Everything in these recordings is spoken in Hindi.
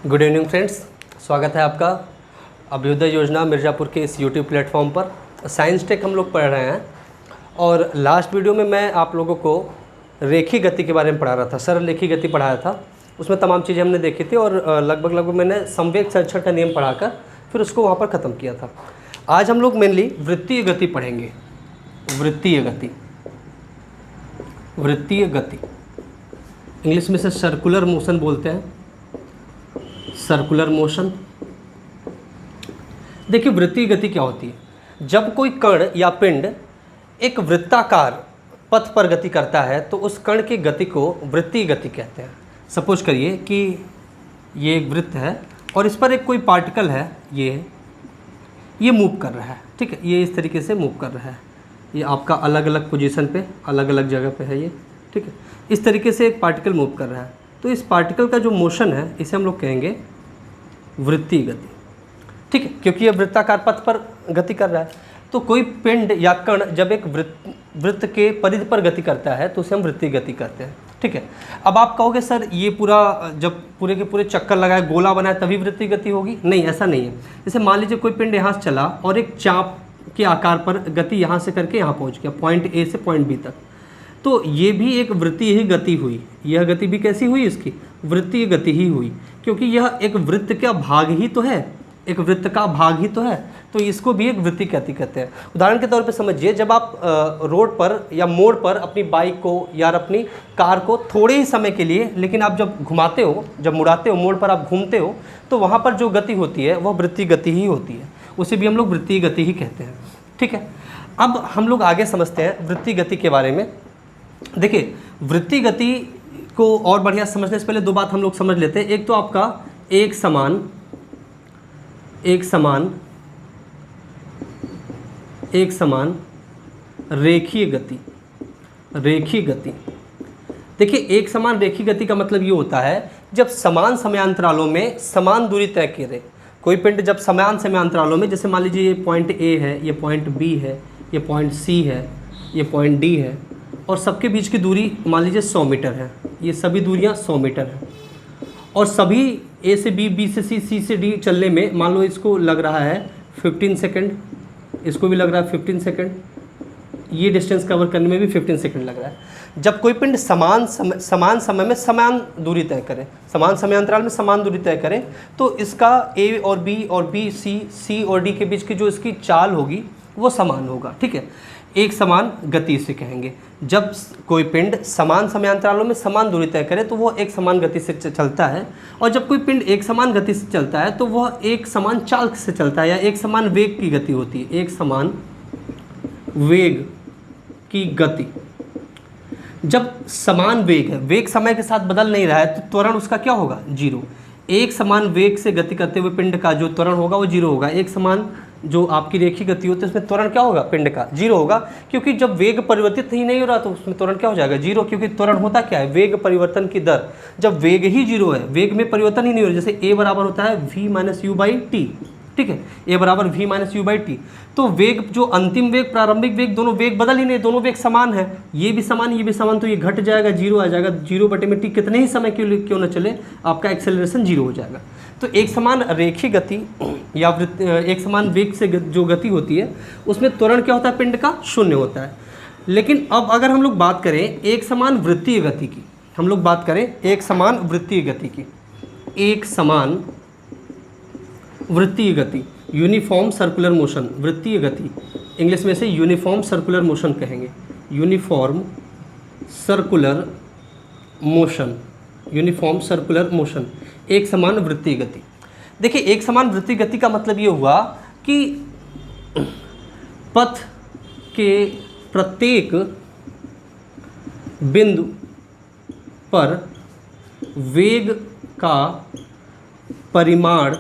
गुड इवनिंग फ्रेंड्स, स्वागत है आपका अभ्युदय योजना मिर्ज़ापुर के इस यूट्यूब प्लेटफॉर्म पर। साइंस टेक हम लोग पढ़ रहे हैं और लास्ट वीडियो में मैं आप लोगों को रेखीय गति के बारे में पढ़ा रहा था, सरल रेखीय गति पढ़ाया था। उसमें तमाम चीज़ें हमने देखी थी और लगभग मैंने संवेग संरक्षण का नियम पढ़ाकर फिर उसको वहाँ पर ख़त्म किया था। आज हम लोग मेनली वृत्तीय गति पढ़ेंगे। वृत्तीय गति, वृत्तीय गति इंग्लिश में से सर्कुलर मोशन बोलते हैं, सर्कुलर मोशन। देखिए वृत्तीय गति क्या होती है। जब कोई कण या पिंड एक वृत्ताकार पथ पर गति करता है तो उस कण की गति को वृत्तीय गति कहते हैं। सपोज करिए कि ये एक वृत्त है और इस पर एक कोई पार्टिकल है, ये मूव कर रहा है, ठीक है, ये इस तरीके से मूव कर रहा है। ये आपका अलग अलग पोजीशन पे, अलग अलग जगह पे है ये, ठीक है। इस तरीके से एक पार्टिकल मूव कर रहा है तो इस पार्टिकल का जो मोशन है इसे हम लोग कहेंगे वृत्तीय गति, ठीक है, क्योंकि यह वृत्ताकार पथ पर गति कर रहा है। तो कोई पिंड या कण जब एक वृत्त के परिधि पर गति करता है तो उसे हम वृत्तीय गति कहते हैं, ठीक है। अब आप कहोगे सर ये पूरा जब पूरे के पूरे चक्कर लगाए, गोला बनाए तभी वृत्तीय गति होगी? नहीं, ऐसा नहीं है। जैसे मान लीजिए कोई पिंड यहाँ से चला और एक चाप के आकार पर गति यहाँ से करके यहाँ पहुँच गया, पॉइंट ए से पॉइंट बी तक, तो ये भी एक वृत्तीय ही गति हुई। यह गति भी कैसी हुई? इसकी वृत्तीय गति ही हुई, क्योंकि यह एक वृत्त का भाग ही तो है, एक वृत्त का भाग ही तो है, तो इसको भी एक वृत्तीय गति कहते हैं। उदाहरण के तौर पे समझिए, जब आप रोड पर या मोड़ पर अपनी बाइक को या अपनी कार को थोड़े ही समय के लिए, लेकिन आप जब घुमाते हो, जब मुड़ाते हो, मोड़ पर आप घूमते हो, तो वहाँ पर जो गति होती है वह वृत्तीय गति ही होती है, उसे भी हम लोग वृत्तीय गति ही कहते हैं, ठीक है। अब हम लोग आगे समझते हैं वृत्तीय गति के बारे में। देखिए वृत्तीय गति को और बढ़िया समझने से पहले दो बात हम लोग समझ लेते हैं। एक तो आपका एक समान रेखीय गति। रेखीय गति, देखिए एक समान रेखीय गति का मतलब ये होता है जब समान समयांतरालों में समान दूरी तय करे। कोई पिंड जब समान समयांतरालों में, जैसे मान लीजिए ये पॉइंट ए है, ये पॉइंट बी है, ये पॉइंट सी है, ये पॉइंट डी है, और सबके बीच की दूरी मान लीजिए 100 मीटर है। ये सभी दूरियां 100 मीटर हैं और सभी ए से बी, बी से सी, सी से डी चलने में मान लो इसको लग रहा है 15 सेकंड, इसको भी लग रहा है 15 सेकंड, ये डिस्टेंस कवर करने में भी 15 सेकंड लग रहा है। जब कोई पिंड समान समय में समान दूरी तय करे, समान समयांतराल में समान दूरी तय करे, तो इसका ए और बी सी और डी के बीच की जो इसकी चाल होगी वो समान होगा, ठीक है। एक समान गति से कहेंगे। जब कोई पिंड समान समयांतरालों में समान दूरी तय करे तो वह एक समान गति से चलता है, और जब कोई पिंड एक समान गति से चलता है तो वह एक समान चाल से चलता है, या एक समान वेग की गति होती है, एक समान वेग की गति। जब समान वेग है, वेग समय के साथ बदल नहीं रहा है, तो त्वरण उसका क्या होगा? जीरो। एक समान वेग से गति करते हुए पिंड का जो त्वरण होगा वो जीरो होगा। एक समान जो आपकी रेखीय गति होती है उसमें त्वरण क्या होगा? पिंड का जीरो होगा, क्योंकि जब वेग परिवर्तित ही नहीं हो रहा तो उसमें त्वरण क्या हो जाएगा? जीरो, क्योंकि त्वरण होता क्या है? वेग परिवर्तन की दर। जब वेग ही जीरो है, वेग में परिवर्तन ही नहीं हो रहा, जैसे ए बराबर होता है v - u/t, ठीक है, ए बराबर v - u/t, तो वेग जो अंतिम वेग, प्रारंभिक वेग, दोनों वेग बदल ही नहीं, दोनों वेग समान है, ये भी समान, ये भी समान, तो ये घट जाएगा, जीरो आ जाएगा। 0/t कितने ही समय क्यों न चले, आपका एक्सेलरेशन जीरो हो जाएगा। तो एक समान रेखीय गति या एक समान वेग से जो गति होती है उसमें त्वरण क्या होता है? पिंड का शून्य होता है। लेकिन अब अगर हम लोग बात करें एक समान वृत्तीय गति की, हम लोग बात करें एक समान वृत्तीय गति की, एक समान वृत्तीय गति, यूनिफॉर्म सर्कुलर मोशन, वृत्तीय गति इंग्लिश में से यूनिफॉर्म सर्कुलर मोशन कहेंगे, uniform circular motion, uniform circular motion, एक समान वृत्तीय गति। देखिए एक समान वृत्तीय गति का मतलब ये हुआ कि पथ के प्रत्येक बिंदु पर वेग का परिमाण,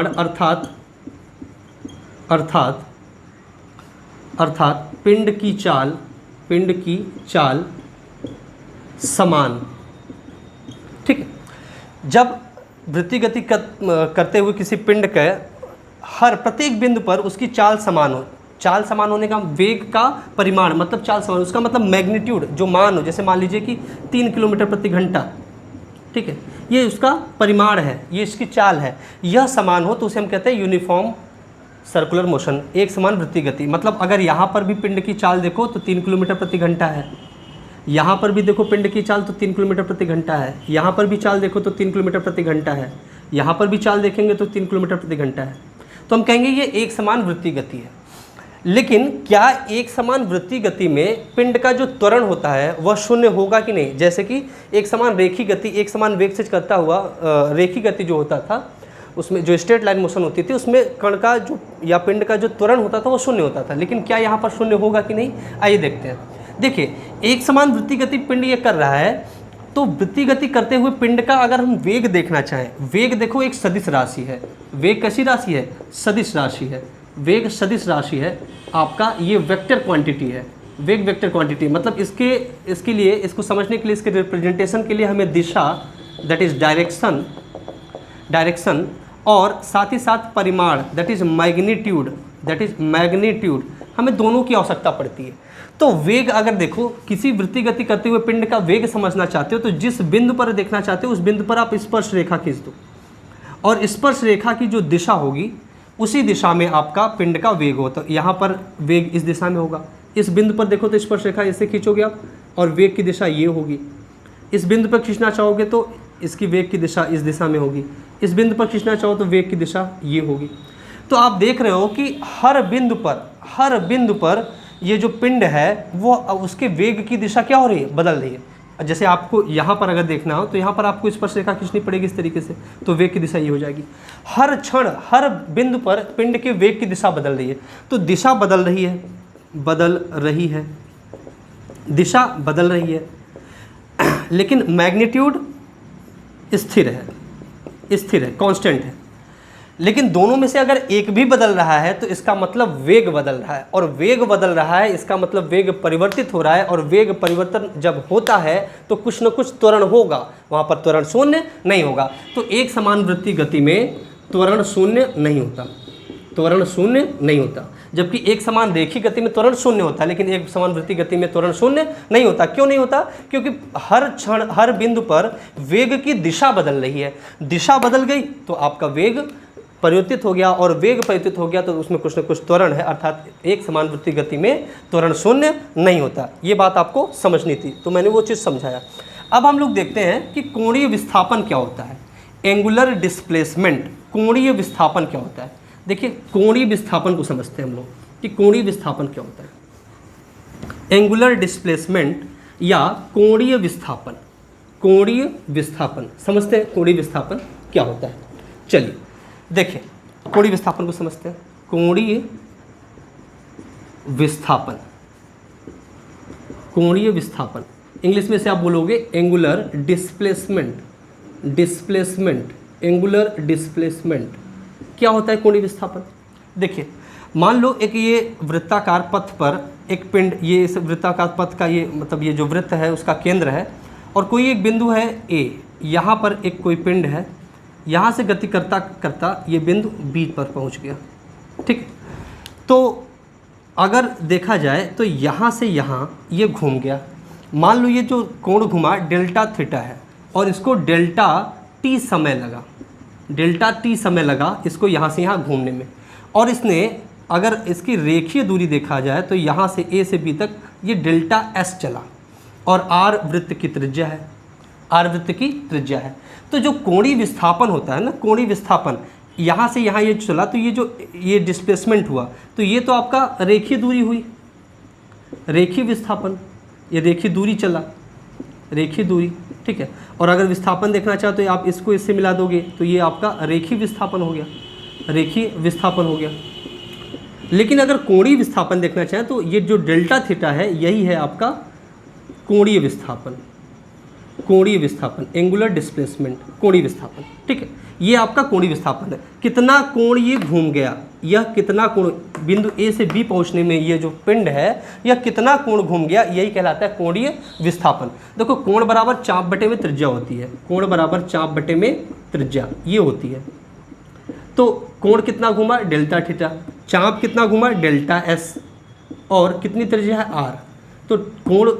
अर्थात पिंड की चाल समान, ठीक है। जब वृत्तीय गति करते हुए किसी पिंड के हर प्रत्येक बिंदु पर उसकी चाल समान हो, चाल समान होने का वेग का परिमाण मतलब चाल समान, उसका मतलब मैग्नीट्यूड जो मान हो, जैसे मान लीजिए कि 3 किलोमीटर प्रति घंटा, ठीक है, ये उसका परिमाण है, ये इसकी चाल है। यह समान हो तो उसे हम कहते हैं यूनिफॉर्म सर्कुलर मोशन, एक समान वृत्तीय गति। मतलब अगर यहाँ पर भी पिंड की चाल देखो तो 3 किलोमीटर प्रति घंटा है, यहाँ पर भी देखो पिंड की चाल तो 3 किलोमीटर प्रति घंटा है, यहाँ पर भी चाल देखो तो 3 किलोमीटर प्रति घंटा है, यहाँ पर भी चाल देखेंगे तो 3 किलोमीटर प्रति घंटा है। तो हम कहेंगे ये एक समान वृत्तीय गति है। लेकिन क्या एक समान वृत्तीय गति में पिंड का जो त्वरण होता है वह शून्य होगा कि नहीं? जैसे कि एक समान रेखीय गति, एक समान वेग से करता हुआ रेखीय गति जो होता था, उसमें जो स्ट्रेट लाइन मोशन होती थी, उसमें कण का जो या पिंड का जो त्वरण होता था वो शून्य होता था। लेकिन क्या यहाँ पर शून्य होगा कि नहीं? आइए देखते हैं। देखिए, एक समान वृत्तीय गति पिंड ये कर रहा है, तो वृत्तीय गति करते हुए पिंड का अगर हम वेग देखना चाहें, वेग देखो एक सदिश राशि है। वेग कैसी राशि है? सदिश राशि है। वेग सदिश राशि है आपका, ये वेक्टर क्वांटिटी है। वेग वेक्टर क्वांटिटी मतलब इसके लिए, इसको समझने के लिए, इसके रिप्रेजेंटेशन के लिए हमें दिशा, दैट इज डायरेक्शन और साथ ही साथ परिमाण, दैट इज मैग्नीट्यूड, हमें दोनों की आवश्यकता पड़ती है। तो वेग अगर देखो, किसी वृत्तीय गति करते हुए पिंड का वेग समझना चाहते हो तो जिस बिंदु पर देखना चाहते हो उस बिंदु पर आप स्पर्श रेखा खींच दो, और स्पर्श रेखा की जो दिशा होगी उसी दिशा में आपका पिंड का वेग हो। तो यहाँ पर वेग इस दिशा में होगा। इस बिंदु पर देखो तो स्पर्श रेखा ऐसे खींचोगे आप, और वेग की दिशा ये होगी। इस बिंदु पर खींचना चाहोगे तो इसकी वेग की दिशा इस दिशा में होगी। इस बिंदु पर खींचना चाहो तो वेग की दिशा ये होगी। तो आप देख रहे हो कि हर बिंदु पर ये जो पिंड है वो उसके वेग की दिशा क्या हो रही है? बदल रही है। जैसे आपको यहाँ पर अगर देखना हो तो यहाँ पर आपको स्पर्श रेखा खींचनी पड़ेगी इस तरीके से, तो वेग की दिशा ये हो जाएगी। हर क्षण हर बिंदु पर पिंड के वेग की दिशा बदल रही है। तो दिशा बदल रही है, दिशा बदल रही है, लेकिन मैग्नीट्यूड स्थिर है, कांस्टेंट है। लेकिन दोनों में से अगर एक भी बदल रहा है तो इसका मतलब वेग बदल रहा है, और वेग बदल रहा है इसका मतलब वेग परिवर्तित हो रहा है, और वेग परिवर्तन जब होता है तो कुछ न कुछ त्वरण होगा, वहाँ पर त्वरण शून्य नहीं होगा। तो एक समान वृत्तीय गति में त्वरण शून्य नहीं होता, जबकि एक समान रेखीय गति में त्वरण शून्य होता है, लेकिन एक समान वृत्तीय गति में त्वरण शून्य नहीं होता। क्यों नहीं होता? क्योंकि हर क्षण हर बिंदु पर वेग की दिशा बदल रही है। दिशा बदल गई तो आपका वेग परिवर्तित हो गया, और वेग परिवर्तित हो गया तो उसमें कुछ न कुछ त्वरण है, अर्थात एक समान वृत्तीय गति में त्वरण शून्य नहीं होता। ये बात आपको समझनी थी, तो मैंने वो चीज़ समझाया। अब हम लोग देखते हैं कि कोणीय विस्थापन क्या होता है। एंगुलर डिस्प्लेसमेंट, कोणीय विस्थापन क्या होता है। देखिए, कोणीय विस्थापन को समझते हैं हम लोग कि कोणीय विस्थापन क्या होता है। एंगुलर डिस्प्लेसमेंट या कोणीय विस्थापन समझते हैं। कोणीय विस्थापन क्या होता है, चलिए देखिए, कोणीय विस्थापन को समझते हैं। कोणीय विस्थापन इंग्लिश में से आप बोलोगे एंगुलर डिस्प्लेसमेंट। क्या होता है कोणीय विस्थापन? देखिए, मान लो एक ये वृत्ताकार पथ पर एक पिंड, ये इस वृत्ताकार पथ का ये मतलब ये जो वृत्त है उसका केंद्र है, और कोई एक बिंदु है A, यहाँ पर एक कोई पिंड है, यहाँ से गति करता करता ये बिंदु B पर पहुँच गया। ठीक है, तो अगर देखा जाए तो यहाँ से यहाँ ये घूम गया। मान लो ये जो कोण घुमा डेल्टा थीटा है, और इसको डेल्टा टी समय लगा इसको यहाँ से यहाँ घूमने में, और इसने अगर इसकी रेखीय दूरी देखा जाए तो यहाँ से A से B तक ये डेल्टा S चला, और R वृत्त की त्रिज्या है। तो जो कोणीय विस्थापन होता है ना, कोणीय विस्थापन यहाँ से यहाँ ये चला, तो ये डिस्प्लेसमेंट हुआ, तो ये तो आपका रेखीय दूरी हुई, रेखीय विस्थापन, ये रेखीय दूरी चला, रेखीय दूरी। ठीक है, और अगर विस्थापन देखना चाहो तो आप इसको इससे मिला दोगे तो ये आपका रेखीय विस्थापन हो गया, लेकिन अगर कोणीय विस्थापन देखना चाहें तो ये जो डेल्टा थीटा है यही है आपका कोणीय विस्थापन, एंगुलर डिस्प्लेसमेंट, कोणीय विस्थापन। ठीक है, ये आपका कोणीय विस्थापन है। कितना कोण ये घूम गया, यह कितना कोण बिंदु A से B पहुंचने में ये जो पिंड है यह कितना कोण घूम गया, यही कहलाता है कोणीय विस्थापन। देखो, कोण बराबर चाप बटे में त्रिज्या होती है, कोण बराबर चाप बटे में त्रिज्या ये होती है। तो कोण कितना घूमा, डेल्टा थीटा, चाप कितना घूमा, डेल्टा S, और कितनी त्रिज्या है, R। तो कोण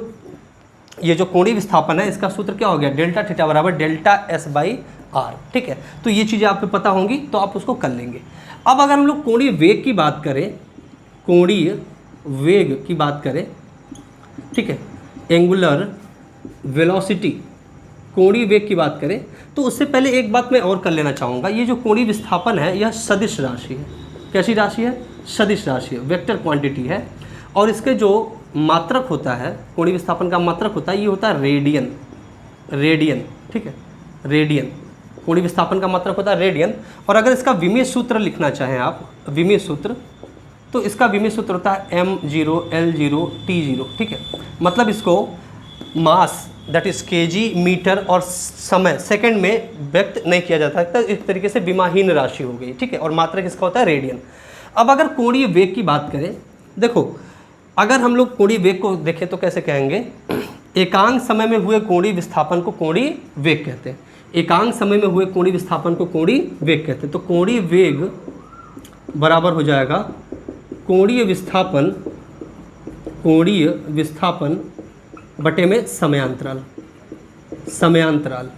ये जो कोणीय विस्थापन है इसका सूत्र क्या हो गया, डेल्टा थीटा बराबर डेल्टा एस बाई आर। ठीक है, तो ये चीज़ें आपको पता होंगी तो आप उसको कर लेंगे। अब अगर हम लोग कोणीय वेग की बात करें, कोणीय वेग की बात करें, ठीक है, एंगुलर वेलोसिटी, कोणीय वेग की बात करें, तो उससे पहले एक बात मैं और कर लेना चाहूँगा। ये जो कोणीय विस्थापन है यह सदिश राशि है। कैसी राशि है? सदिश राशि है, वेक्टर क्वांटिटी है। और इसके जो मात्रक होता है, कोणीय विस्थापन का मात्रक होता है, ये होता है रेडियन। रेडियन, ठीक है, रेडियन। कोणीय विस्थापन का मात्रक होता है रेडियन। और अगर इसका विमीय सूत्र लिखना चाहें आप, विमीय सूत्र, तो इसका विमीय सूत्र होता है m0 L0 T0। ठीक है, मतलब इसको mass that is KG metre और समय सेकंड में व्यक्त नहीं किया जाता है, तो इस तरीके से विमाहीन राशि हो गई। ठीक है, और मात्रक इसका होता है रेडियन। अब अगर कोणीय वेग की बात करें, देखो अगर हम लोग कोणीय वेग को देखें तो कैसे कहेंगे, एकांक समय में हुए कोणीय विस्थापन को कोणीय वेग कहते हैं। एकांक समय में हुए कोणीय विस्थापन को कोणीय वेग कहते हैं। तो कोणीय वेग बराबर हो जाएगा कोणीय विस्थापन, कोणीय विस्थापन बटे में समयांतराल, समयांतराल।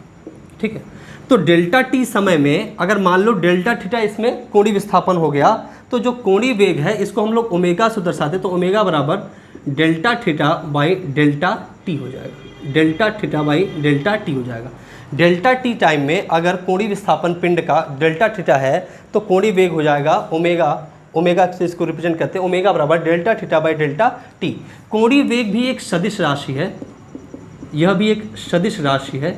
ठीक है, तो डेल्टा टी समय में अगर मान लो डेल्टा थीटा इसमें कोणीय विस्थापन हो गया, तो जो कोणीय वेग है इसको हम लोग ओमेगा से दर्शाते, तो ओमेगा बराबर delta theta by delta T हो जाएगा। Delta theta by delta T हो जाएगा। डेल्टा टी टाइम में अगर कोणीय विस्थापन पिंड का डेल्टा थीटा है तो कोणीय वेग हो जाएगा ओमेगा, ओमेगा से इसको रिप्रेजेंट करते हैं, ओमेगा बराबर delta theta by delta T. कोणीय वेग भी एक सदिश राशि है, यह भी एक सदिश राशि है।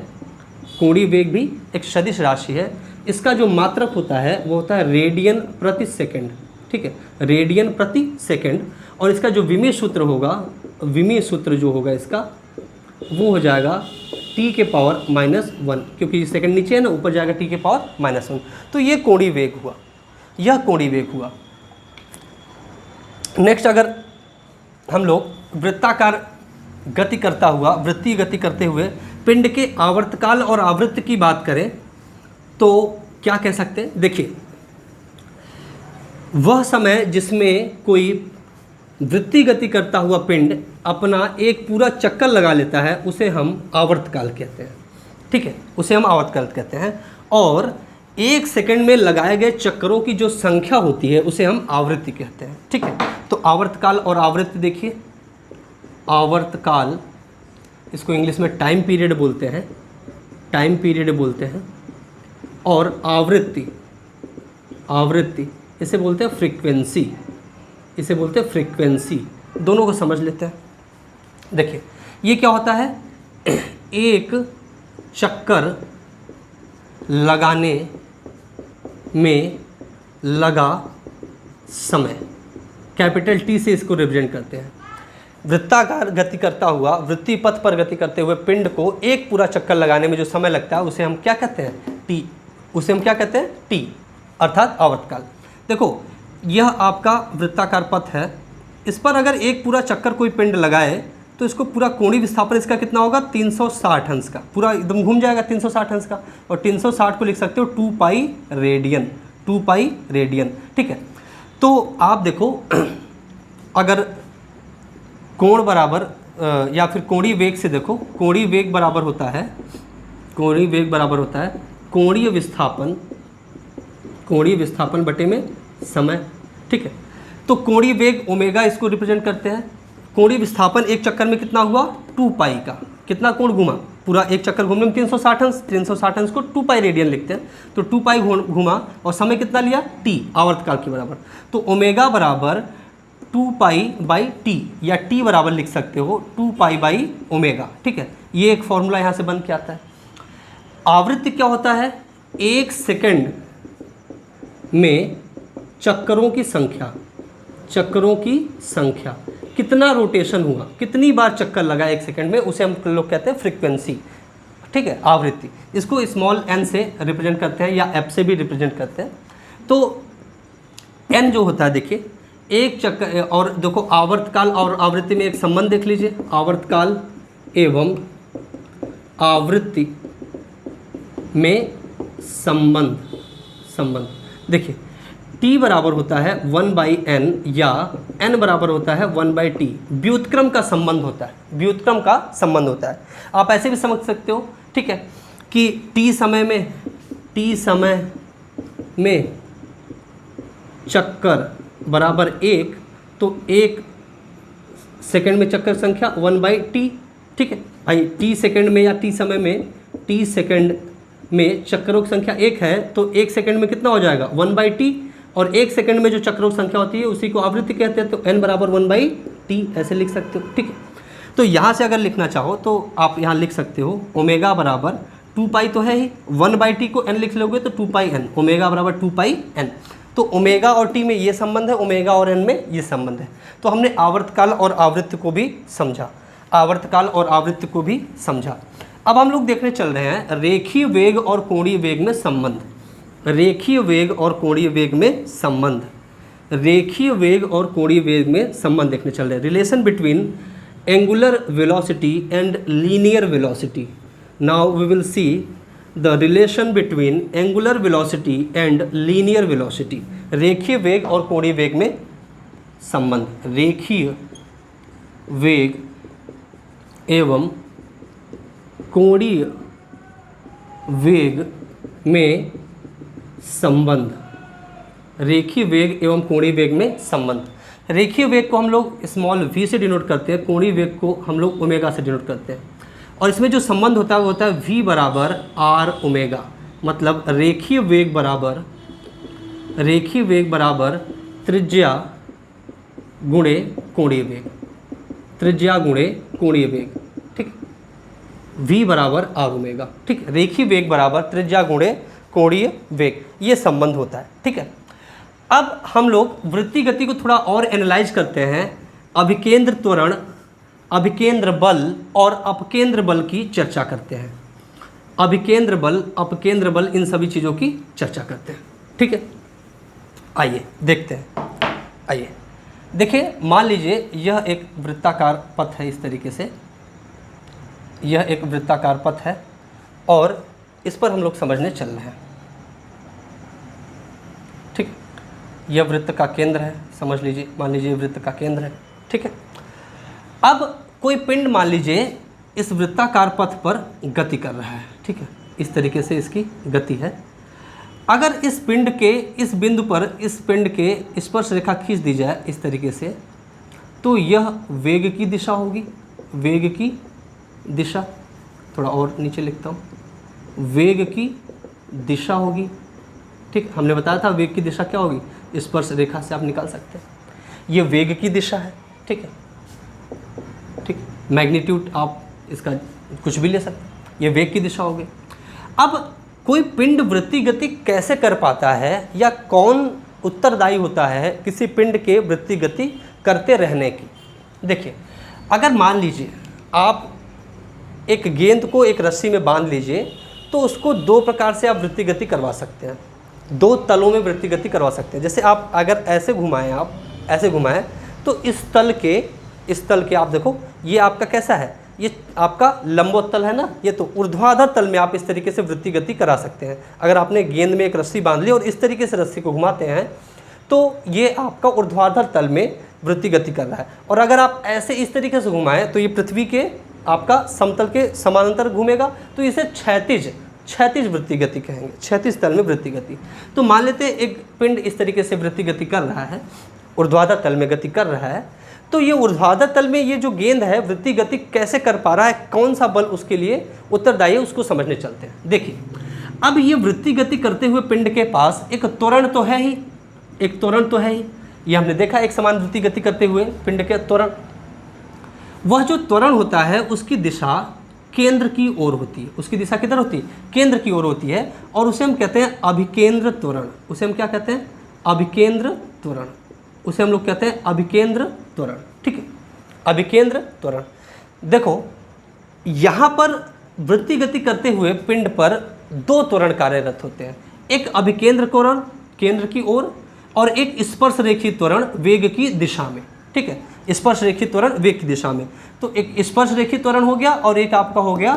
कोणीय वेग भी एक सदिश राशि है। इसका जो मात्रक होता है वो होता है रेडियन प्रति सेकंड। ठीक है, रेडियन प्रति सेकंड। और इसका जो विमीय सूत्र होगा, विमीय सूत्र जो होगा इसका वो हो जाएगा टी के पावर -1, क्योंकि सेकंड नीचे है ना, ऊपर जाएगा टी के पावर -1। तो ये कोणीय वेग हुआ, यह कोणीय वेग हुआ। नेक्स्ट अगर हम लोग वृत्ताकार गति करता हुआ, वृत्तीय गति करते हुए पिंड के आवर्तकाल और आवृत्ति की बात करें तो क्या कह सकते हैं, देखिए वह समय जिसमें कोई वृत्तीय गति करता हुआ पिंड अपना एक पूरा चक्कर लगा लेता है उसे हम आवर्तकाल कहते हैं। ठीक है, उसे हम आवर्तकाल कहते हैं। और एक सेकंड में लगाए गए चक्करों की जो संख्या होती है उसे हम आवृत्ति कहते हैं। ठीक है, तो आवर्तकाल और आवृत्ति देखिए, आवर्तकाल इसको इंग्लिश में टाइम पीरियड बोलते हैं, टाइम पीरियड बोलते हैं। और आवृत्ति, आवृत्ति इसे बोलते हैं फ्रीक्वेंसी, इसे बोलते हैं फ्रीक्वेंसी। दोनों को समझ लेते हैं। देखिए ये क्या होता है, एक चक्कर लगाने में लगा समय, कैपिटल टी से इसको रिप्रेजेंट करते हैं। वृत्ताकार गति करता हुआ, वृत्तीय पथ पर गति करते हुए पिंड को एक पूरा चक्कर लगाने में जो समय लगता है उसे हम क्या कहते हैं, टी। उसे हम क्या कहते हैं, टी, अर्थात आवर्तकाल। देखो यह आपका वृत्ताकार पथ है, इस पर अगर एक पूरा चक्कर कोई पिंड लगाए तो इसको पूरा कोणीय विस्थापन इसका कितना होगा, 360 अंश का, पूरा एकदम घूम जाएगा 360 अंश का। और 360 को लिख सकते हो 2 पाई रेडियन, 2 पाई रेडियन। ठीक है, तो आप देखो अगर कोण बराबर या फिर कोणीय वेग से देखो, कोणीय वेग बराबर होता है, कोणीय वेग बराबर होता है कोणीय विस्थापन, कोणीय विस्थापन बटे में समय। ठीक है, तो कोणीय वेग ओमेगा इसको रिप्रेजेंट करते हैं। कोणीय विस्थापन एक चक्कर में कितना हुआ, 2 पाई का, कितना कोण घूमा, पूरा एक चक्कर घूमने में 360 अंश, 360 अंश को 2 पाई रेडियन लिखते हैं। तो 2 पाई घूमा और समय कितना लिया, टी, आवर्तकाल के बराबर। तो ओमेगा बराबर 2 पाई बाई टी, या टी बराबर लिख सकते हो 2 पाई बाई ओमेगा। ठीक है, ये एक फॉर्मूला यहाँ से बन के आता है। आवृत्ति क्या होता है, एक सेकंड में चक्करों की संख्या, चक्करों की संख्या, कितना रोटेशन हुआ, कितनी बार चक्कर लगा एक सेकंड में, उसे हम लोग कहते हैं फ्रीक्वेंसी। ठीक है, आवृत्ति, इसको स्मॉल n से रिप्रेजेंट करते हैं या f से भी रिप्रेजेंट करते हैं। तो n जो होता है देखिए एक चक्कर, और देखो आवर्तकाल और आवृत्ति में एक संबंध देख लीजिए, आवर्तकाल एवं आवृत्ति में संबंध, संबंध देखिए t बराबर होता है 1/n या n बराबर होता है 1/t। व्युत्क्रम का संबंध होता है, व्युत्क्रम का संबंध होता है। आप ऐसे भी समझ सकते हो, ठीक है, कि t समय में चक्कर बराबर 1, तो 1 सेकंड में चक्कर संख्या 1/t, ठीक है भाई। t सेकंड में या t समय में, t सेकंड में चक्करों की संख्या 1 है, तो 1 सेकंड में कितना हो जाएगा 1/t, और 1 सेकंड में जो चक्रों की संख्या होती है उसी को आवृत्ति कहते हैं, तो n बराबर 1/t ऐसे लिख सकते हो, ठीक है। तो यहाँ से अगर लिखना चाहो तो आप यहाँ लिख सकते हो ओमेगा बराबर 2π तो है ही, 1/t को n लिख लोगे तो 2πn, ओमेगा बराबर 2πn। तो ओमेगा और t में ये संबंध है, ओमेगा और n में ये संबंध है। तो हमने आवर्तकाल और आवृत्ति को भी समझा, आवर्तकाल और आवृत्ति को भी समझा। अब हम लोग देखने चल रहे हैं रेखीय वेग और कोणीय वेग में संबंध, रेखीय वेग और कोणीय वेग में संबंध, रेखीय वेग और कोणीय वेग में संबंध देखने चल रहे हैं। Relation between angular velocity and linear velocity. Now we will see the relation between angular velocity and linear velocity. रेखीय वेग और कोणीय वेग में संबंध, रेखीय वेग एवं कोणीय वेग में संबंध, रेखीय वेग एवं कोणीय वेग में संबंध। रेखीय वेग को हम लोग स्मॉल v से डिनोट करते हैं, कोणीय वेग को हम लोग ओमेगा से डिनोट करते हैं। और इसमें जो संबंध होता है वो होता है v बराबर r ओमेगा, मतलब रेखीय वेग बराबर त्रिज्या गुणे कोणीय वेग, त्रिज्या गुणे कोणीय वेग, ठीक, v बराबर r ओमेगा, ठीक। रेखीय वेग बराबर त्रिज्या गुणे कोणीय वेग, ये संबंध होता है, ठीक है। अब हम लोग वृत्तीय गति को थोड़ा और एनालाइज करते हैं, अभिकेंद्र त्वरण, अभिकेंद्र बल और अपकेंद्र बल की चर्चा करते हैं। अभिकेंद्र बल, अपकेंद्र बल, इन सभी चीज़ों की चर्चा करते हैं, ठीक है। आइए देखते हैं, आइए देखिए, मान लीजिए यह एक वृत्ताकार पथ है, इस तरीके से यह एक वृत्ताकार पथ है और इस पर हम लोग समझने चल रहे हैं, ठीक। यह वृत्त का केंद्र है, समझ लीजिए, मान लीजिए वृत्त का केंद्र है, ठीक है। अब कोई पिंड मान लीजिए इस वृत्ताकार पथ पर गति कर रहा है, ठीक है, इस तरीके से इसकी गति है। अगर इस पिंड के इस बिंदु पर इस पिंड के स्पर्श रेखा खींच दी जाए इस तरीके से, तो यह वेग की दिशा होगी, वेग की दिशा, थोड़ा और नीचे लिखता हूँ, वेग की दिशा होगी, ठीक। हमने बताया था वेग की दिशा क्या होगी, स्पर्श रेखा से आप निकाल सकते हैं, ये वेग की दिशा है, ठीक है, ठीक। मैग्नीट्यूड आप इसका कुछ भी ले सकते हैं, ये वेग की दिशा होगी। अब कोई पिंड वृत्तीय गति कैसे कर पाता है या कौन उत्तरदायी होता है किसी पिंड के वृत्तीय गति करते रहने की। देखिए, अगर मान लीजिए आप एक गेंद को एक रस्सी में बांध लीजिए, तो उसको दो प्रकार से आप वृत्तीय गति करवा सकते हैं, दो तलों में वृत्तीय गति करवा सकते हैं। जैसे आप अगर ऐसे घुमाएं, आप ऐसे घुमाएं, तो इस तल के आप देखो, ये आपका कैसा है, ये आपका लंबोत्तल है ना, ये तो ऊर्ध्वाधर तल में आप इस तरीके से वृत्तीय गति करा सकते हैं। अगर आपने गेंद में एक रस्सी बांध ली और इस तरीके से रस्सी को घुमाते हैं, तो ये आपका ऊर्ध्वाधर तल में वृत्तीय गति कर रहा है। और अगर आप ऐसे इस तरीके से घुमाएं, तो ये पृथ्वी के आपका समतल के समानांतर घूमेगा, तो इसे क्षैतिज वृत्तीय गति कहेंगे, क्षैतिज तल में वृत्तीय गति। तो मान लेते हैं एक पिंड इस तरीके से वृत्तीय गति कर रहा है, ऊर्ध्वाधर तल में गति कर रहा है, तो ये ऊर्ध्वाधर तल में ये जो गेंद है वृत्तीय गति कैसे कर पा रहा है, कौन सा बल उसके लिए उत्तरदायी है, उसको समझने चलते हैं। देखिए, अब ये वृत्तीय गति करते हुए पिंड के पास एक त्वरण तो है ही, एक त्वरण तो है ही, ये हमने देखा एक समान वृत्तीय गति करते हुए पिंड के त्वरण। वह जो त्वरण होता है उसकी दिशा केंद्र की ओर होती है, उसकी दिशा किधर होती है, केंद्र की ओर होती है, और उसे हम कहते हैं अभिकेंद्र त्वरण। उसे हम क्या कहते हैं, अभिकेंद्र त्वरण, उसे हम लोग कहते हैं अभिकेंद्र त्वरण, ठीक है, अभिकेंद्र त्वरण। देखो, यहाँ पर वृत्तीय गति करते हुए पिंड पर दो त्वरण कार्यरत होते हैं, एक अभिकेंद्र त्वरण केंद्र की ओर और एक स्पर्श रेखीय त्वरण वेग की दिशा में, ठीक है, स्पर्श रेखीय त्वरण वेग की दिशा में। तो एक स्पर्श रेखीय त्वरण हो गया और एक आपका हो गया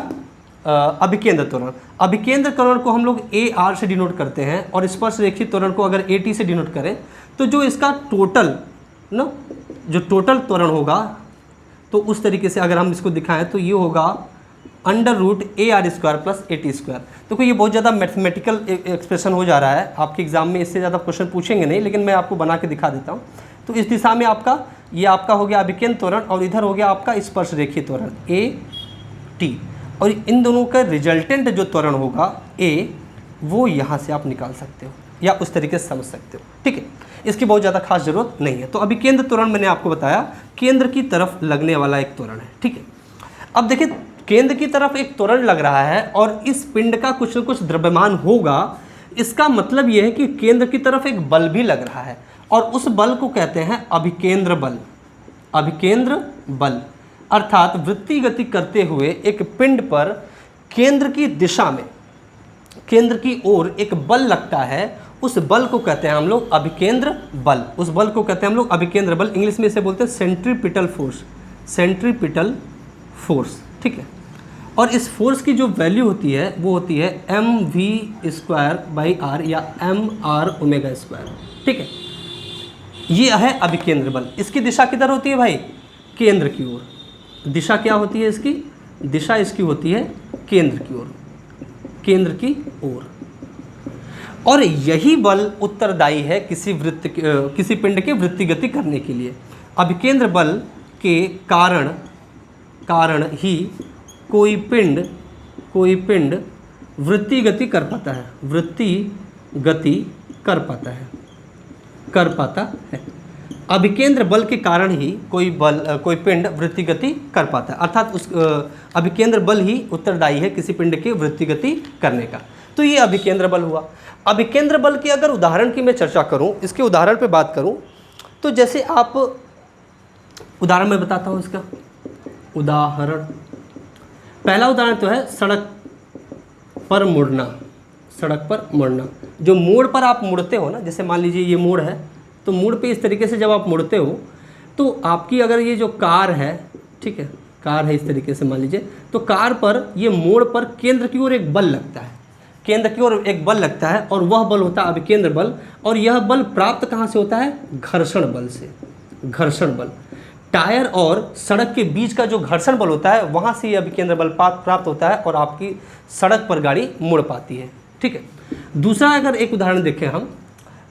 अभिकेंद्र त्वरण। अभिकेंद्र त्वरण को हम लोग AR से डिनोट करते हैं और स्पर्श रेखी त्वरण को अगर AT से डिनोट करें तो जो इसका टोटल ना जो टोटल त्वरण होगा तो उस तरीके से अगर हम इसको दिखाएं तो ये होगा √AR² + AT²। देखो ये बहुत ज़्यादा मैथमेटिकल एक्सप्रेशन हो जा रहा है, आपके एग्जाम में इससे ज़्यादा क्वेश्चन पूछेंगे नहीं, लेकिन मैं आपको बना के दिखा देता हूँ। तो इस दिशा में आपका ये आपका हो गया अभिकेंद्र त्वरण और इधर हो गया आपका स्पर्श रेखीय त्वरण AT, और इन दोनों का रिजल्टेंट जो त्वरण होगा A वो यहाँ से आप निकाल सकते हो या उस तरीके से समझ सकते हो। ठीक है, इसकी बहुत ज़्यादा खास जरूरत नहीं है। तो अभिकेंद्र त्वरण मैंने आपको बताया केंद्र की तरफ लगने वाला एक त्वरण है। ठीक है, अब देखिए केंद्र की तरफ एक त्वरण लग रहा है और इस पिंड का कुछ न कुछ द्रव्यमान होगा, इसका मतलब यह है कि केंद्र की तरफ एक बल भी लग रहा है और उस बल को कहते हैं अभिकेंद्र बल। अभिकेंद्र बल अर्थात वृत्तीय गति करते हुए एक पिंड पर केंद्र की दिशा में, केंद्र की ओर एक बल लगता है, उस बल को कहते हैं हम लोग अभिकेंद्र बल। उस बल को कहते हैं हम लोग अभिकेंद्र बल, इंग्लिश में इसे बोलते हैं सेंट्रीपिटल फोर्स। सेंट्रीपिटल फोर्स, ठीक है। और इस फोर्स की जो वैल्यू होती है वो होती है mv²/r या mr²। ठीक है, ये है अभिकेंद्र बल। इसकी दिशा किधर होती है भाई? केंद्र की ओर। दिशा क्या होती है इसकी? दिशा इसकी होती है केंद्र की ओर, केंद्र की ओर। और यही बल उत्तरदायी है किसी पिंड के वृत्तीय गति करने के लिए। अभिकेंद्र बल के कारण ही कोई पिंड वृत्तीय गति कर पाता है, वृत्तीय गति कर पाता है। अभिकेंद्र बल के कारण ही कोई पिंड वृत्तीय गति कर पाता है, अर्थात उस अभिकेंद्र बल ही उत्तरदायी है किसी पिंड के वृत्तीय गति करने का। तो ये अभिकेंद्र बल हुआ। अभिकेंद्र बल की अगर उदाहरण की मैं चर्चा करूं, इसके उदाहरण पे बात करूं, तो जैसे आप उदाहरण मैं बताता हूं इसका उदाहरण। पहला उदाहरण तो है सड़क पर मुड़ना। सड़क पर मुड़ना, जो मोड़ पर आप मुड़ते हो ना, जैसे मान लीजिए ये मोड़ है, तो मोड़ पे इस तरीके से जब आप मुड़ते हो तो आपकी अगर ये जो कार है, ठीक है, कार है इस तरीके से मान लीजिए, तो कार पर ये मोड़ पर केंद्र की ओर एक बल लगता है, केंद्र की ओर एक बल लगता है और वह बल होता है अभिकेंद्र बल। और यह बल प्राप्त कहाँ से होता है? घर्षण बल से। घर्षण बल, टायर और सड़क के बीच का जो घर्षण बल होता है वहाँ से ये अभिकेंद्र बल प्राप्त होता है और आपकी सड़क पर गाड़ी मुड़ पाती है। ठीक है, दूसरा अगर एक उदाहरण देखें हम,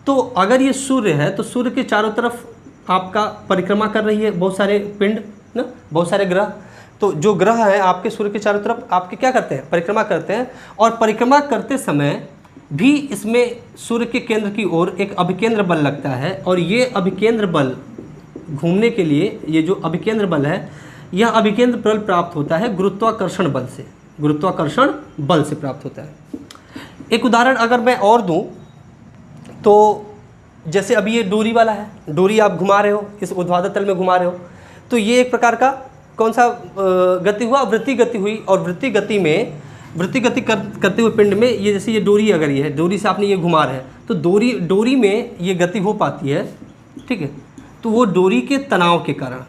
तो अगर ये सूर्य है तो सूर्य के चारों तरफ आपका परिक्रमा कर रही है बहुत सारे पिंड ना, बहुत सारे ग्रह। तो जो ग्रह हैं आपके सूर्य के चारों तरफ आपके क्या करते हैं? परिक्रमा करते हैं। और परिक्रमा करते समय भी इसमें सूर्य के केंद्र की ओर एक अभिकेंद्र बल लगता है और ये अभिकेंद्र बल घूमने के लिए, ये जो अभिकेंद्र बल है, यह अभिकेंद्र बल प्राप्त होता है गुरुत्वाकर्षण बल से। गुरुत्वाकर्षण बल से प्राप्त होता है। एक उदाहरण अगर मैं और दूं, तो जैसे अभी ये डोरी वाला है, डोरी आप घुमा रहे हो, इस ऊर्ध्वाधर तल में घुमा रहे हो, तो ये एक प्रकार का कौन सा गति हुआ? वृत्तीय गति हुई। और वृत्तीय गति करते हुए पिंड में ये, जैसे ये डोरी, अगर ये है, डोरी से आपने ये घुमा रहे हैं, तो डोरी में ये गति हो पाती है। ठीक है, तो वो डोरी के तनाव के कारण,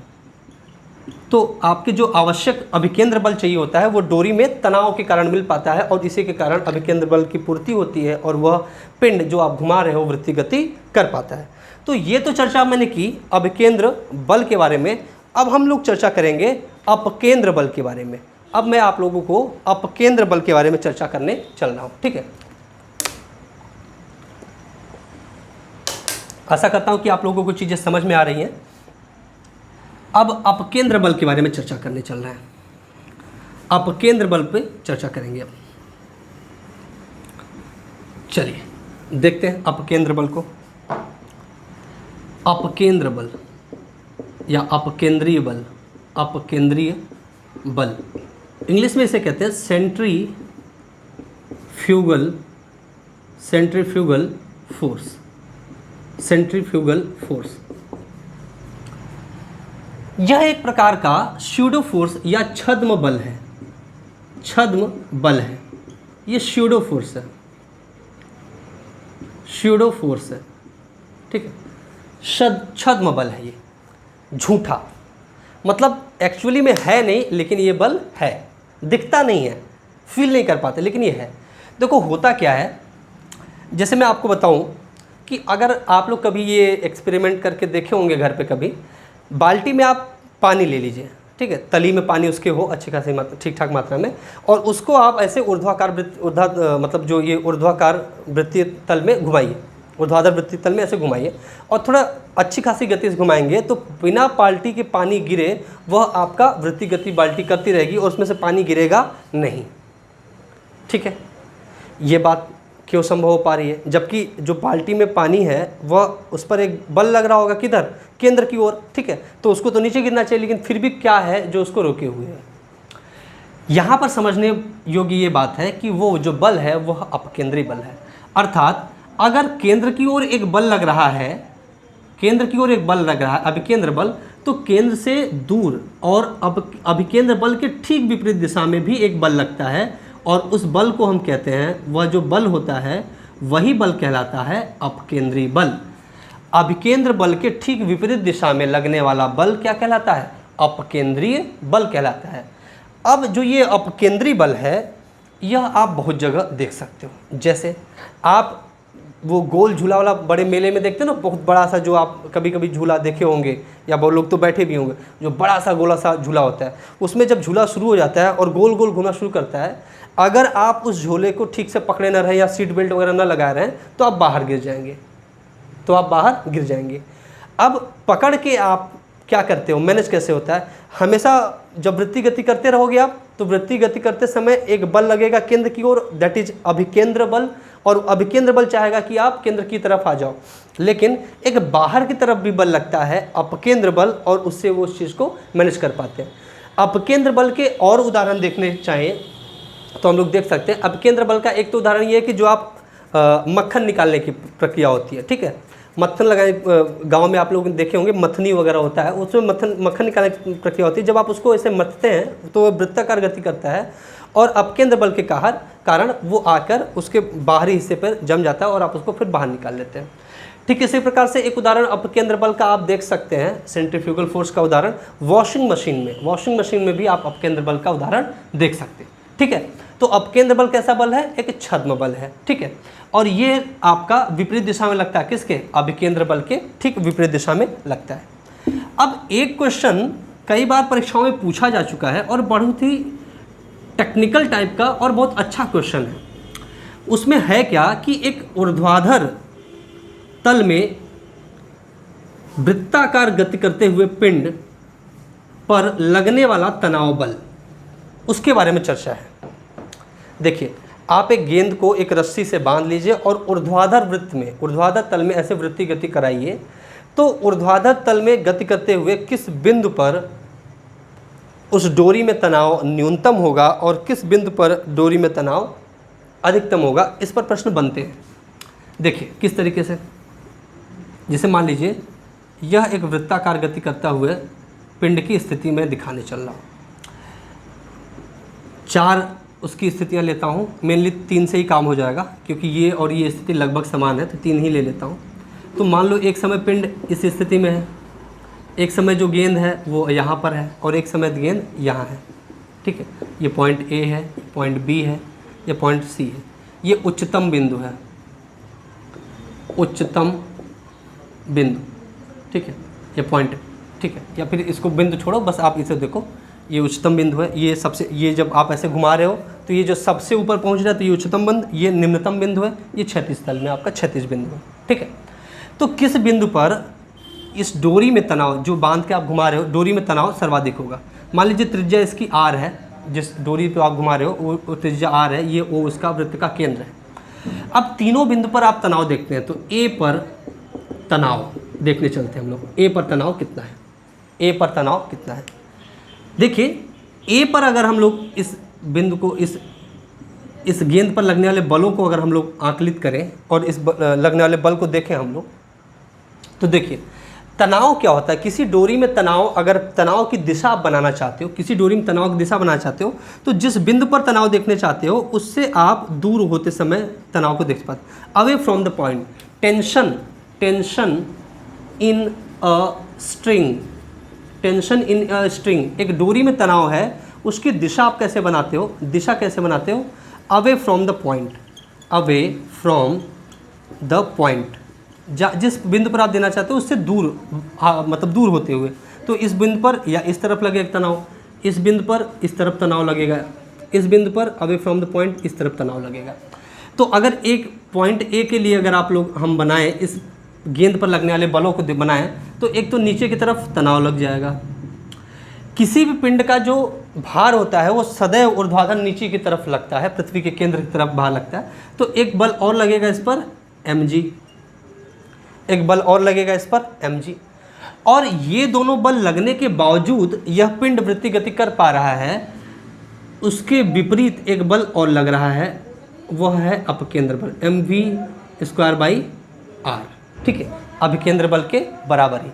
तो आपके जो आवश्यक अभिकेंद्र बल चाहिए होता है वो डोरी में तनाव के कारण मिल पाता है और इसी के कारण अभिकेंद्र बल की पूर्ति होती है और वह पिंड जो आप घुमा रहे हो वृत्तीय गति कर पाता है। तो ये तो चर्चा मैंने की अभिकेंद्र बल के बारे में। अब हम लोग चर्चा करेंगे अपकेंद्र बल के बारे में। अब मैं आप लोगों को अपकेंद्र बल के बारे में चर्चा करने चल रहा हूँ। ठीक है, आशा करता हूँ कि आप लोगों को चीज़ें समझ में आ रही हैं। अब अपकेंद्र बल के बारे में चर्चा करने चल रहे हैं। अपकेंद्र बल पे चर्चा करेंगे अब। चलिए देखते हैं अपकेंद्र बल को। अपकेंद्र बल या अपकेंद्रीय बल, अपकेंद्रीय बल, इंग्लिश में इसे कहते हैं सेंट्रीफ्यूगल फोर्स। सेंट्रीफ्यूगल फोर्स, यह एक प्रकार का स्यूडो फोर्स या छद्म बल है। छद्म बल है, ये स्यूडो फोर्स है, स्यूडो फोर्स है। ठीक है, छद्म बल है, ये झूठा, मतलब एक्चुअली में है नहीं, लेकिन ये बल है, दिखता नहीं है, फील नहीं कर पाते, लेकिन ये है। देखो होता क्या है, जैसे मैं आपको बताऊं कि अगर आप लोग कभी ये एक्सपेरिमेंट करके देखे होंगे घर पे कभी, बाल्टी में आप पानी ले लीजिए, ठीक है, तली में पानी उसके हो अच्छी खासी ठीक ठाक मात्रा में, और उसको आप ऐसे ऊर्ध्वाकार मतलब जो ये ऊर्ध्वाकार वृत्तीय तल में घुमाइए, ऊर्ध्वाधर वृत्तीय तल में ऐसे घुमाइए, और थोड़ा अच्छी खासी गति से घुमाएंगे तो बिना बाल्टी के पानी गिरे वह आपका वृत्तीय गति बाल्टी करती रहेगी और उसमें से पानी गिरेगा नहीं। ठीक है, ये बात क्यों संभव हो पा रही है? जबकि जो बाल्टी में पानी है वह उस पर एक बल लग रहा होगा, किधर? केंद्र की ओर। ठीक है, तो उसको तो नीचे गिरना चाहिए, लेकिन फिर भी क्या है जो उसको रोके हुए है? यहाँ पर समझने योग्य ये बात है कि वो जो बल है वह अपकेंद्री बल है। अर्थात अगर केंद्र की ओर एक बल लग रहा है, केंद्र की ओर एक बल लग रहा है अभिकेंद्र बल, तो केंद्र से दूर और अभिकेंद्र बल के ठीक विपरीत दिशा में भी एक बल लगता है, और उस बल को हम कहते हैं, वह जो बल होता है वही बल कहलाता है अपकेंद्री बल। अभिकेंद्र बल के ठीक विपरीत दिशा में लगने वाला बल क्या कहलाता है? अपकेंद्रीय बल कहलाता है। अब जो ये अपकेंद्री बल है यह आप बहुत जगह देख सकते हो। जैसे आप वो गोल झूला वाला बड़े मेले में देखते हो ना, बहुत बड़ा सा, जो आप कभी कभी झूला देखे होंगे या बहुत लोग तो बैठे भी होंगे, जो बड़ा सा गोला सा झूला होता है, उसमें जब झूला शुरू हो जाता है और गोल गोल घूमना शुरू करता है, अगर आप उस झूले को ठीक से पकड़े न रहे या सीट बेल्ट वगैरह न लगाए रहें तो आप बाहर गिर जाएंगे, अब पकड़ के आप क्या करते हो, मैनेज कैसे होता है? हमेशा जब वृत्ति गति करते रहोगे आप, तो वृत्ति गति करते समय एक बल लगेगा केंद्र की ओर, दैट इज अभिकेंद्र बल, और अभिकेंद्र बल चाहेगा कि आप केंद्र की तरफ आ जाओ। लेकिन एक बाहर की तरफ भी बल लगता है अपकेंद्र बल, और उससे वो उस चीज़ को मैनेज कर पाते हैं। अपकेंद्र बल के और उदाहरण देखने चाहिए तो हम लोग देख सकते हैं। अपकेंद्र बल का एक तो उदाहरण ये है कि जो आप मक्खन निकालने की प्रक्रिया होती है, ठीक है, मक्खन लगाने, गांव में आप लोग देखे होंगे मथनी वगैरह होता है, उसमें मक्खन निकालने की प्रक्रिया होती है। जब आप उसको ऐसे मथते हैं तो वह वृत्ताकार गति करता है, और अपकेंद्र बल के कारण वो आकर उसके बाहरी हिस्से पर जम जाता है और आप उसको फिर बाहर निकाल लेते हैं। ठीक इसी प्रकार से एक उदाहरण अपकेंद्र बल का आप देख सकते हैं, सेंट्रीफ्यूगल फोर्स का उदाहरण वॉशिंग मशीन में भी आप अपकेंद्र बल का उदाहरण देख सकते हैं। ठीक है, तो अपकेंद्र बल कैसा बल है? एक छद्म बल है। ठीक है, और ये आपका विपरीत दिशा में लगता है, किसके? अभिकेंद्र बल के ठीक विपरीत दिशा में लगता है। अब एक क्वेश्चन कई बार परीक्षाओं में पूछा जा चुका है और बहुत ही टेक्निकल टाइप का और बहुत अच्छा क्वेश्चन है। उसमें है क्या कि एक ऊर्ध्वाधर तल में वृत्ताकार गति करते हुए पिंड पर लगने वाला तनाव बल, उसके बारे में चर्चा है। देखिए, आप एक गेंद को एक रस्सी से बांध लीजिए और ऊर्ध्वाधर तल में ऐसे वृत्तीय गति कराइए, तो ऊर्ध्वाधर तल में गति करते हुए किस बिंदु पर उस डोरी में तनाव न्यूनतम होगा और किस बिंदु पर डोरी में तनाव अधिकतम होगा, इस पर प्रश्न बनते हैं। देखिए किस तरीके से, जैसे मान लीजिए यह एक वृत्ताकार गति करता हुए पिंड की स्थिति में दिखाने चल रहा हूँ। 4 उसकी स्थितियाँ लेता हूँ, मेनली 3 से ही काम हो जाएगा क्योंकि ये और ये स्थिति लगभग समान है, तो 3 ही ले लेता हूँ। तो मान लो एक समय पिंड इस स्थिति में है, एक समय जो गेंद है वो यहाँ पर है और एक समय गेंद यहाँ है। ठीक है, ये पॉइंट ए है, पॉइंट बी है, ये पॉइंट सी है, ये उच्चतम बिंदु है, उच्चतम बिंदु। ठीक है, ये पॉइंट, ठीक है, या फिर इसको बिंदु छोड़ो, बस आप इसे देखो, ये उच्चतम बिंदु है। ये सबसे, ये जब आप ऐसे घुमा रहे हो तो ये जो सबसे ऊपर पहुंच रहा है तो ये उच्चतम बिंदु, ये निम्नतम बिंदु है, ये क्षैतिज तल में आपका क्षैतिज बिंदु है। ठीक है, तो किस बिंदु पर इस डोरी में तनाव, जो बांध के आप घुमा रहे हो, डोरी में तनाव सर्वाधिक होगा? मान लीजिए त्रिज्या इसकी आर है, जिस डोरी पे आप घुमा रहे हो वो त्रिज्या आर है, ये ओ उसका वृत्त का केंद्र है। अब तीनों बिंदु पर आप तनाव देखते हैं, तो ए पर तनाव देखने चलते हैं हम लोग। ए पर तनाव कितना है? ए पर तनाव कितना है? देखिए, ए पर अगर हम लोग इस बिंदु को, इस गेंद पर लगने वाले बलों को अगर हम लोग आकलित करें और इस लगने वाले बल को देखें हम लोग, तो देखिए तनाव क्या होता है। किसी डोरी में तनाव, अगर तनाव की दिशा आप बनाना चाहते हो, किसी डोरी में तनाव की दिशा बनाना चाहते हो, तो जिस बिंदु पर तनाव देखने चाहते हो उससे आप दूर होते समय तनाव को देख पाते, away from the point. Tension in a string, tension in a string, एक डोरी में तनाव है उसकी दिशा आप कैसे बनाते हो, दिशा कैसे बनाते हो, away from the point, away from the point, जिस बिंदु पर आप देना चाहते हो उससे दूर, मतलब दूर होते हुए। तो इस बिंदु पर या इस तरफ लगेगा तनाव, इस बिंदु पर इस तरफ तनाव लगेगा, इस बिंदु पर अवे फ्रॉम द पॉइंट इस तरफ तनाव लगेगा। तो अगर एक पॉइंट ए के लिए अगर आप लोग हम बनाएं, इस गेंद पर लगने वाले बलों को बनाएं, तो एक तो नीचे की तरफ तनाव लग जाएगा। किसी भी पिंड का जो भार होता है वो सदैव ऊर्ध्वाधर नीचे की तरफ लगता है, पृथ्वी के केंद्र की तरफ भार लगता है। तो एक बल और लगेगा इस पर mg, एक बल और लगेगा इस पर mg। और ये दोनों बल लगने के बावजूद यह पिंड वृत्तीय गति कर पा रहा है, उसके विपरीत एक बल और लग रहा है, वह है अपकेंद्र बल mv²/r। ठीक है, अभिकेंद्र बल के बराबर ही।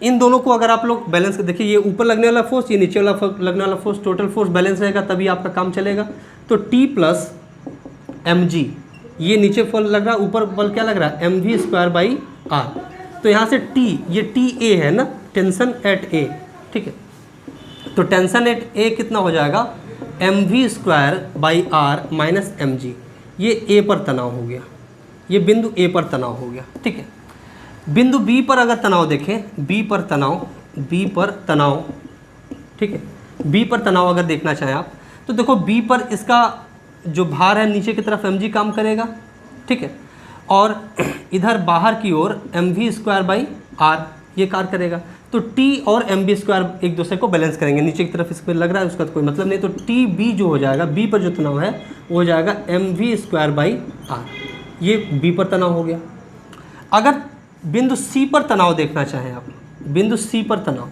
इन दोनों को अगर आप लोग बैलेंस कर देखिए, ये ऊपर लगने वाला फोर्स, ये नीचे वाला लगने वाला फोर्स, टोटल फोर्स बैलेंस रहेगा तभी आपका काम चलेगा। तो T + mg, ये नीचे बल लग रहा है, ऊपर बल क्या लग रहा है mv²/r। तो यहाँ से T, ये TA है ना, टेंशन एट A। ठीक है, तो टेंशन एट A कितना हो जाएगा mv²/r - mg। ये A पर तनाव हो गया, ये बिंदु A पर तनाव हो गया। ठीक है, बिंदु B पर अगर तनाव देखें, B पर तनाव, ठीक है, B पर तनाव अगर देखना चाहें आप, तो देखो B पर इसका जो भार है नीचे की तरफ mg काम करेगा। ठीक है, और इधर बाहर की ओर mv²/r ये कार्य करेगा। तो T और mv² एक दूसरे को बैलेंस करेंगे, नीचे की तरफ इस पर लग रहा है उसका तो कोई मतलब नहीं। तो TB जो हो जाएगा, B पर जो तनाव है वो हो जाएगा mv²/r, ये B पर तनाव हो गया। अगर बिंदु C पर तनाव देखना चाहें आप, बिंदु C पर तनाव,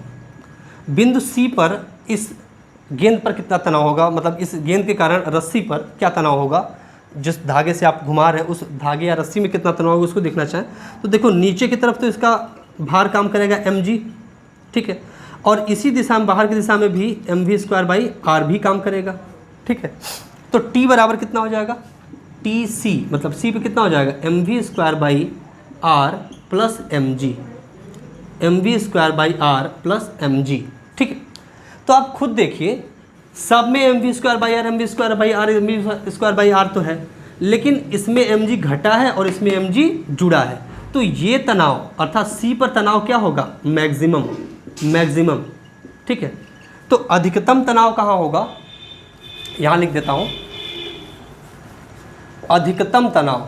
बिंदु C पर इस गेंद पर कितना तनाव होगा, मतलब इस गेंद के कारण रस्सी पर क्या तनाव होगा, जिस धागे से आप घुमा रहे हैं उस धागे या रस्सी में कितना तनाव होगा उसको देखना चाहें, तो देखो नीचे की तरफ तो इसका भार काम करेगा mg। ठीक है, और इसी दिशा में, बाहर की दिशा में भी mv²/r भी काम करेगा। ठीक है, तो T बराबर कितना हो जाएगा TC, मतलब C पे कितना हो जाएगा mv²/r + mg, mv²/r + mg। ठीक है, तो आप खुद देखिए, सब में mv²/r mv²/r तो है, लेकिन इसमें mg घटा है और इसमें mg जुड़ा है। तो ये तनाव अर्थात C पर तनाव क्या होगा, मैक्सिमम। ठीक है, तो अधिकतम तनाव कहाँ होगा, यहाँ लिख देता हूँ, अधिकतम तनाव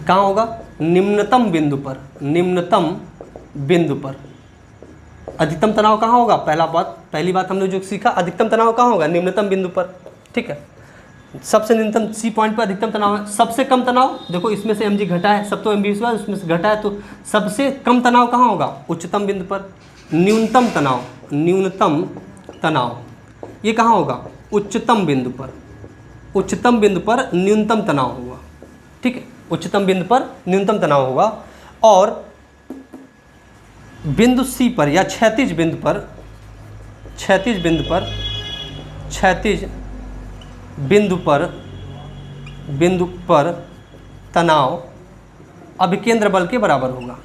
कहाँ होगा, निम्नतम बिंदु पर। अधिकतम तनाव कहाँ होगा, पहली बात हमने जो सीखा, अधिकतम तनाव कहाँ होगा, निम्नतम बिंदु पर। ठीक है, सबसे न्यूनतम C पॉइंट पर अधिकतम तनाव है। सबसे कम तनाव देखो, इसमें से mg घटा है, सब तो mv², उसमें से घटा है, तो सबसे कम तनाव कहाँ होगा, उच्चतम बिंदु पर। न्यूनतम तनाव ये कहाँ होगा, उच्चतम बिंदु पर न्यूनतम तनाव होगा। ठीक है, उच्चतम बिंदु पर न्यूनतम तनाव होगा। और बिंदु C पर या क्षैतिज बिंदु पर तनाव अभिकेंद्र बल के बराबर होगा,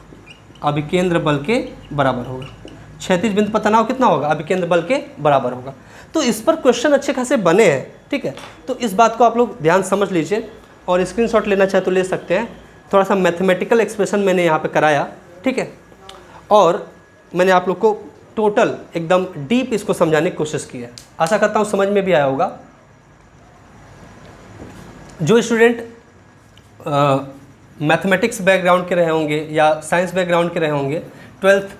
क्षैतिज बिंदु पर तनाव कितना होगा, अभिकेंद्र बल के बराबर होगा। तो इस पर क्वेश्चन अच्छे खासे बने हैं। ठीक है, तो इस बात को आप लोग ध्यान समझ लीजिए, और स्क्रीनशॉट लेना चाहे तो ले सकते हैं। थोड़ा सा मैथमेटिकल एक्सप्रेशन मैंने यहाँ पे कराया। ठीक है, और मैंने आप लोग को टोटल एकदम डीप इसको समझाने की कोशिश की है। आशा करता हूँ समझ में भी आया होगा। जो स्टूडेंट मैथमेटिक्स बैकग्राउंड के रहे होंगे या साइंस बैकग्राउंड के रहे होंगे, 12th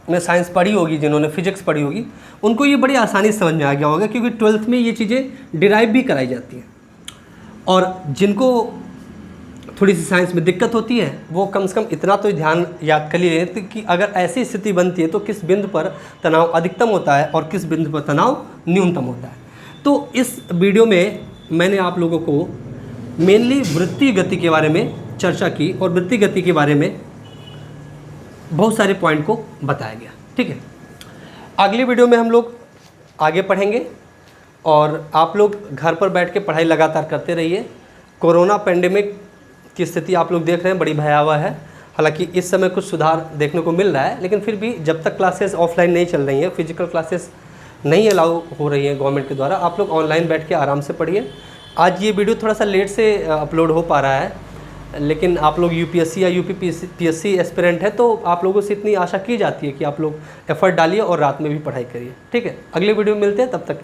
में साइंस पढ़ी होगी, जिन्होंने फिजिक्स पढ़ी होगी, उनको ये बड़ी आसानी से समझ में आ गया होगा, क्योंकि 12th में ये चीज़ें डिराइव भी कराई जाती हैं। और जिनको थोड़ी सी साइंस में दिक्कत होती है, वो कम से कम इतना तो ध्यान याद कर लिए कि अगर ऐसी स्थिति बनती है तो किस बिंदु पर तनाव अधिकतम होता है और किस बिंदु पर तनाव न्यूनतम होता है। तो इस वीडियो में मैंने आप लोगों को मेनली वृत्तीय गति के बारे में चर्चा की, और वृत्तीय गति के बारे में बहुत सारे पॉइंट को बताया गया। ठीक है, अगली वीडियो में हम लोग आगे पढ़ेंगे, और आप लोग घर पर बैठ के पढ़ाई लगातार करते रहिए। कोरोना पेंडेमिक की स्थिति आप लोग देख रहे हैं, बड़ी भयावह है, हालांकि इस समय कुछ सुधार देखने को मिल रहा है, लेकिन फिर भी जब तक क्लासेस ऑफलाइन नहीं चल रही हैं, फिजिकल क्लासेस नहीं अलाउ हो रही हैं गवर्नमेंट के द्वारा, आप लोग ऑनलाइन बैठ के आराम से पढ़िए। आज ये वीडियो थोड़ा सा लेट से अपलोड हो पा रहा है, लेकिन आप लोग यूपीएससी या यूपीपीएससी एस्पिरेंट है तो आप लोगों से इतनी आशा की जाती है कि आप लोग एफर्ट डालिए और रात में भी पढ़ाई करिए। ठीक है, अगले वीडियो में मिलते हैं, तब तक के लिए।